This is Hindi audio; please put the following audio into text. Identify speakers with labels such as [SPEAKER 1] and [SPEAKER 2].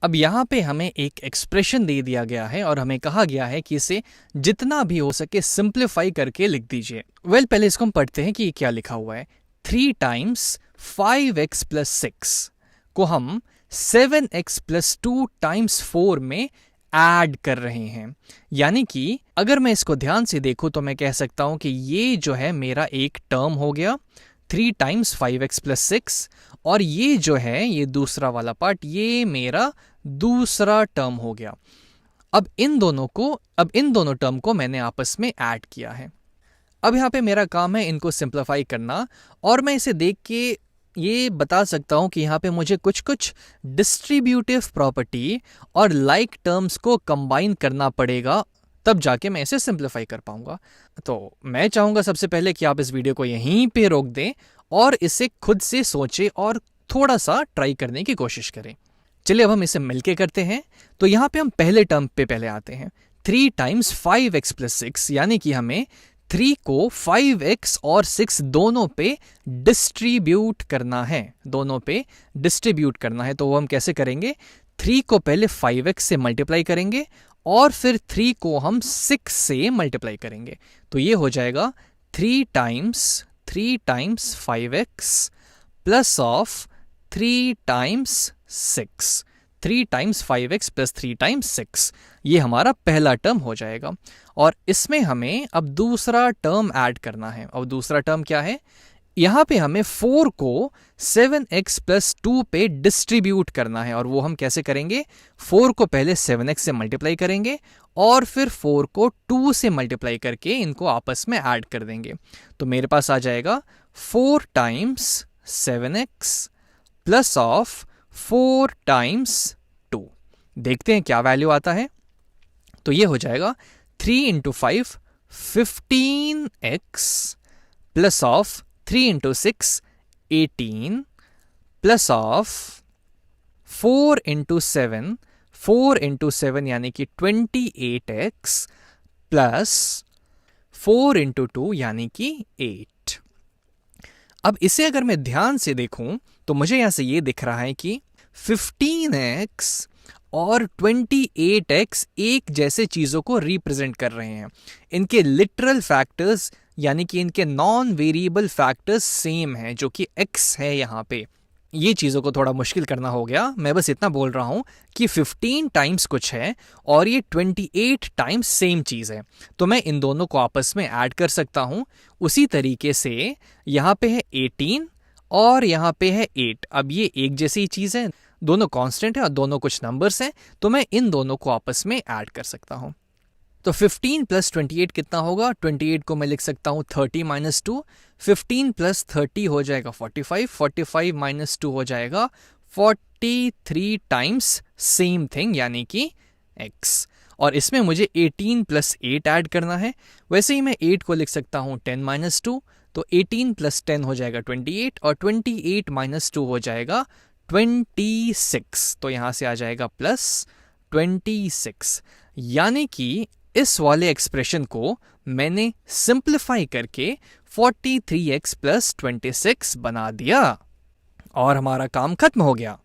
[SPEAKER 1] अब यहाँ पे हमें एक एक्सप्रेशन दे दिया गया है और हमें कहा गया है कि इसे जितना भी हो सके सिंप्लीफाई करके लिख दीजिए। पहले इसको हम पढ़ते हैं कि ये क्या लिखा हुआ है। 3 टाइम्स 5x प्लस 6 को हम 7x प्लस 2 टाइम्स 4 में ऐड कर रहे हैं। यानी कि अगर मैं इसको ध्यान से देखूं तो मैं कह सकता हूं कि ये जो है मेरा एक टर्म हो गया 3 टाइम्स 5x प्लस 6, और ये जो है ये दूसरा वाला पार्ट ये मेरा दूसरा टर्म हो गया। अब इन दोनों टर्म को मैंने आपस में ऐड किया है। अब यहाँ पे मेरा काम है इनको सिंप्लीफाई करना, और मैं इसे देख के ये बता सकता हूँ कि यहाँ पे मुझे कुछ कुछ डिस्ट्रीब्यूटिव प्रॉपर्टी और लाइक टर्म्स को कंबाइन करना पड़ेगा, तब जाके मैं इसे सिंप्लीफाई कर पाऊंगा। तो मैं चाहूँगा सबसे पहले कि आप इस वीडियो को यहीं पे रोक दें और इसे खुद से सोचें और थोड़ा सा ट्राई करने की कोशिश करें। चलिए अब हम इसे मिलके करते हैं। तो यहाँ पे हम पहले टर्म पे पहले आते हैं। 3 टाइम्स 5x प्लस 6, यानी कि हमें 3 को 5x और 6 दोनों पे डिस्ट्रीब्यूट करना है, तो वो हम कैसे करेंगे? 3 को पहले 5x से मल्टीप्लाई करेंगे और फिर 3 को हम 6 से मल्टीप्लाई करेंगे। तो ये हो जाएगा 3 times 5x plus of 3 times 6, 3 times 5x plus 3 times 6, ये हमारा पहला टर्म हो जाएगा। और इसमें हमें अब दूसरा टर्म ऐड करना है। अब दूसरा टर्म क्या है? यहाँ पे हमें 4 को 7x प्लस 2 पे डिस्ट्रीब्यूट करना है, और वो हम कैसे करेंगे? 4 को पहले 7x से मल्टीप्लाई करेंगे और फिर 4 को 2 से मल्टीप्लाई करके इनको आपस में ऐड कर देंगे। तो मेरे पास आ जाएगा 4 times 7x plus of 4 times 2। देखते हैं क्या वैल्यू आता है। तो ये हो जाएगा 3 into 5 15x plus of 3 into 6 18 plus of 4 into 7 यानी कि 28x प्लस 4 इंटू 2 यानी कि 8। अब इसे अगर मैं ध्यान से देखूं तो मुझे यहां से ये दिख रहा है कि 15x और 28x एक जैसे चीज़ों को रिप्रेजेंट कर रहे हैं। इनके लिटरल फैक्टर्स यानी कि इनके नॉन वेरिएबल फैक्टर्स सेम हैं, जो कि x है यहाँ पे। ये चीज़ों को थोड़ा मुश्किल करना हो गया। मैं बस इतना बोल रहा हूँ कि 15 टाइम्स कुछ है और ये 28 टाइम्स सेम चीज़ है, तो मैं इन दोनों को आपस में ऐड कर सकता हूँ। उसी तरीके से यहाँ पे है 18 और यहाँ पे है 8। अब ये एक जैसी चीज़ है, दोनों कांस्टेंट है और दोनों कुछ नंबर्स हैं, तो मैं इन दोनों को आपस में ऐड कर सकता हूँ। तो 15 प्लस 28 कितना होगा? 28 को मैं लिख सकता हूँ 30 माइनस 2, 15 प्लस 30 हो जाएगा 45, 45 माइनस 2 हो जाएगा 43 टाइम्स सेम थिंग यानी कि x। और इसमें मुझे 18 प्लस 8 ऐड करना है। वैसे ही मैं 8 को लिख सकता हूँ 10 माइनस 2, तो 18 प्लस 10 हो जाएगा 28 और 28 माइनस 2 हो जाएगा 26। तो यहाँ से आ जाएगा प्लस 26, यानी कि इस वाले एक्सप्रेशन को मैंने सिंप्लीफाई करके 43x प्लस 26 बना दिया और हमारा काम खत्म हो गया।